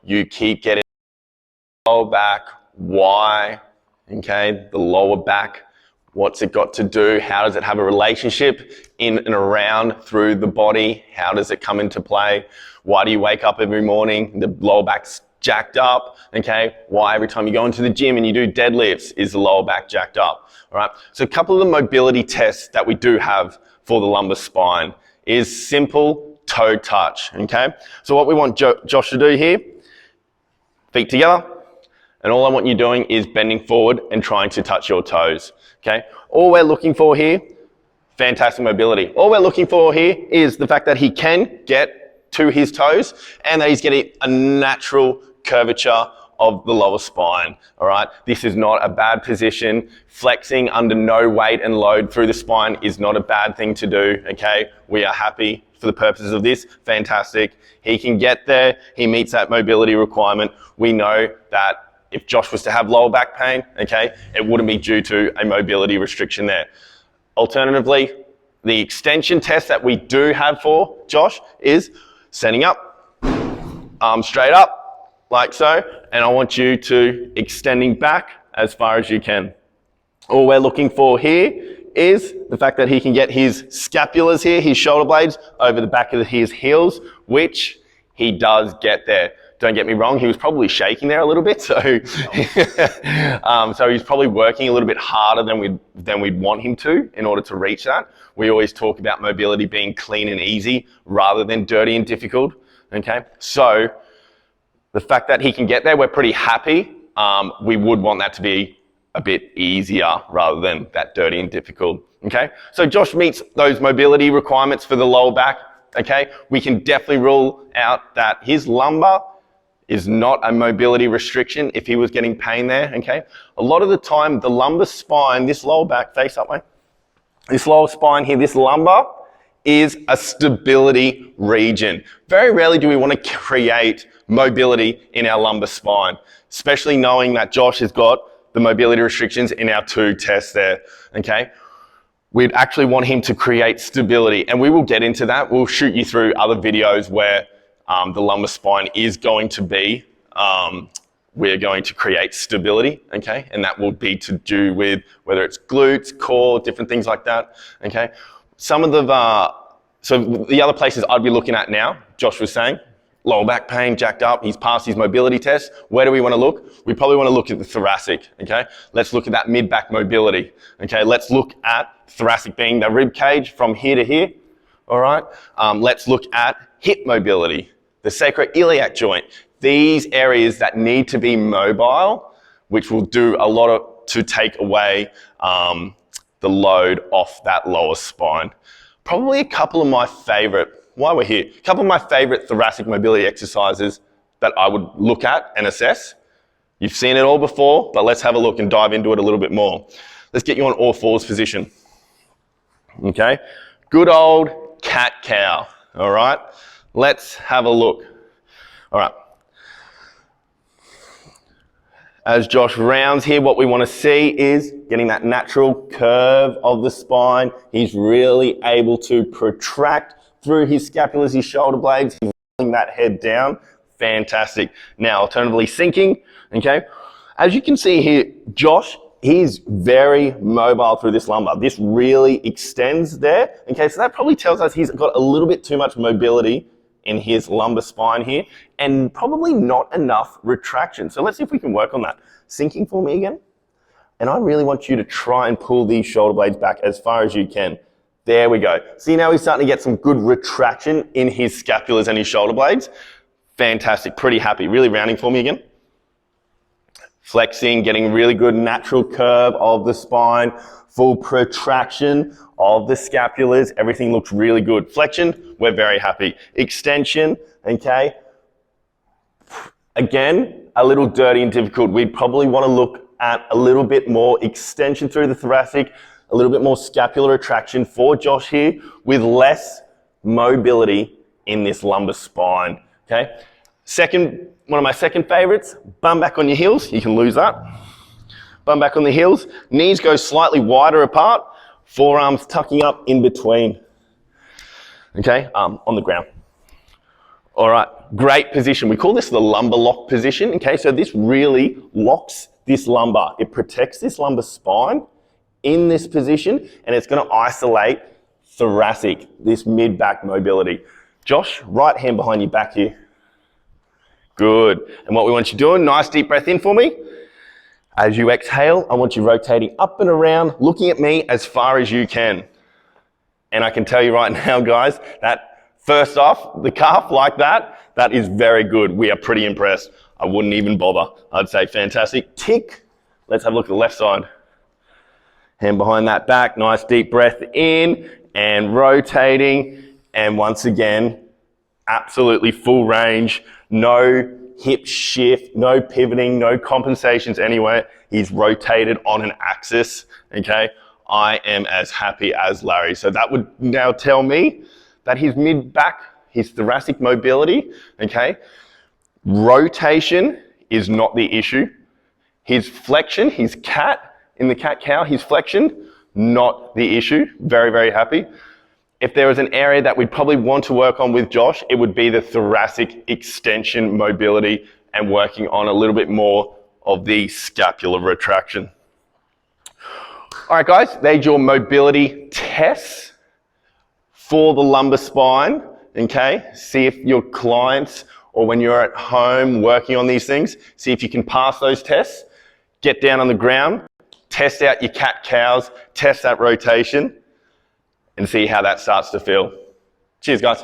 you keep getting lower back. Why? Okay, the lower back. What's it got to do? How does it have a relationship in and around through the body? How does it come into play? Why do you wake up every morning, the lower back's jacked up? Okay, why every time you go into the gym and you do deadlifts is the lower back jacked up? All right, so a couple of the mobility tests that we do have for the lumbar spine is simple toe touch. Okay, so what we want Josh to do here, feet together, and all I want you doing is bending forward and trying to touch your toes. Okay, all we're looking for here, fantastic mobility. All we're looking for here is the fact that he can get to his toes and that he's getting a natural curvature of the lower spine. All right, this is not a bad position. Flexing under no weight and load through the spine is not a bad thing to do. Okay, we are happy for the purposes of this. Fantastic. He can get there. He meets that mobility requirement. We know that if Josh was to have lower back pain, okay, it wouldn't be due to a mobility restriction there. Alternatively, the extension test that we do have for Josh is standing up, arms straight up, like so, and I want you to extending back as far as you can. All we're looking for here is the fact that he can get his scapulars here, his shoulder blades, over the back of his heels, which he does get there. Don't get me wrong, he was probably shaking there a little bit, so so he's probably working a little bit harder than we'd want him to in order to reach that. We always talk about mobility being clean and easy rather than dirty and difficult. Okay, so the fact that he can get there, we're pretty happy. We would want that to be a bit easier rather than that dirty and difficult. Okay, so Josh meets those mobility requirements for the lower back. Okay, we can definitely rule out that his lumbar is not a mobility restriction if he was getting pain there, okay? A lot of the time, the lumbar spine, this lower back, face up way, this lower spine here, this lumbar is a stability region. Very rarely do we want to create mobility in our lumbar spine, especially knowing that Josh has got the mobility restrictions in our 2 tests there, okay? We'd actually want him to create stability, and we will get into that. We'll shoot you through other videos where the lumbar spine is going to be, we're going to create stability, okay? And that will be to do with whether it's glutes, core, different things like that, okay? Some of the, so the other places I'd be looking at now, Josh was saying, lower back pain, jacked up, he's passed his mobility test. Where do we want to look? We probably want to look at the thoracic, okay? Let's look at that mid-back mobility, okay? Let's look at thoracic being the rib cage from here to here, all right? Let's look at hip mobility, the sacroiliac joint. These areas that need to be mobile, which will do a lot to take away the load off that lower spine. Probably a couple of my favorite, while we're here, a couple of my favorite thoracic mobility exercises that I would look at and assess. You've seen it all before, but let's have a look and dive into it a little bit more. Let's get you on all fours position. Okay, good old cat-cow, all right? Let's have a look. All right. As Josh rounds here, what we want to see is getting that natural curve of the spine. He's really able to protract through his scapulars, his shoulder blades. He's rolling that head down. Fantastic. Now, alternatively sinking, okay? As you can see here, Josh, he's very mobile through this lumbar. This really extends there, okay? So that probably tells us he's got a little bit too much mobility in his lumbar spine here, and probably not enough retraction. So let's see if we can work on that. Sinking for me again. And I really want you to try and pull these shoulder blades back as far as you can. There we go. See, now he's starting to get some good retraction in his scapulars and his shoulder blades. Fantastic, pretty happy. Really rounding for me again. Flexing, getting really good natural curve of the spine, full protraction of the scapulars. Everything looks really good. Flexion, we're very happy. Extension, okay. Again, a little dirty and difficult. We'd probably want to look at a little bit more extension through the thoracic, a little bit more scapular retraction for Josh here with less mobility in this lumbar spine, okay. One of my second favorites, bum back on your heels. You can lose that. Bum back on the heels. Knees go slightly wider apart. Forearms tucking up in between. Okay, on the ground. All right, great position. We call this the lumbar lock position. Okay, so this really locks this lumbar. It protects this lumbar spine in this position, and it's going to isolate thoracic, this mid-back mobility. Josh, right hand behind your back here. Good. And what we want you doing, nice deep breath in for me. As you exhale, I want you rotating up and around, looking at me as far as you can. And I can tell you right now, guys, that first off, the calf like that, that is very good. We are pretty impressed. I wouldn't even bother. I'd say fantastic. Tick. Let's have a look at the left side. Hand behind that back, nice deep breath in and rotating. And once again, absolutely full range. No hip shift, no pivoting, no compensations anywhere. He's rotated on an axis, okay? I am as happy as Larry. So that would now tell me that his mid-back, his thoracic mobility, okay, rotation is not the issue. His flexion, his cat, in the cat-cow, his flexion, not the issue. Very, very happy. If there was an area that we'd probably want to work on with Josh, it would be the thoracic extension mobility and working on a little bit more of the scapular retraction. All right, guys, there's your mobility tests for the lumbar spine, okay? See if your clients or when you're at home working on these things, see if you can pass those tests. Get down on the ground, test out your cat-cows, test that rotation, and see how that starts to feel. Cheers, guys.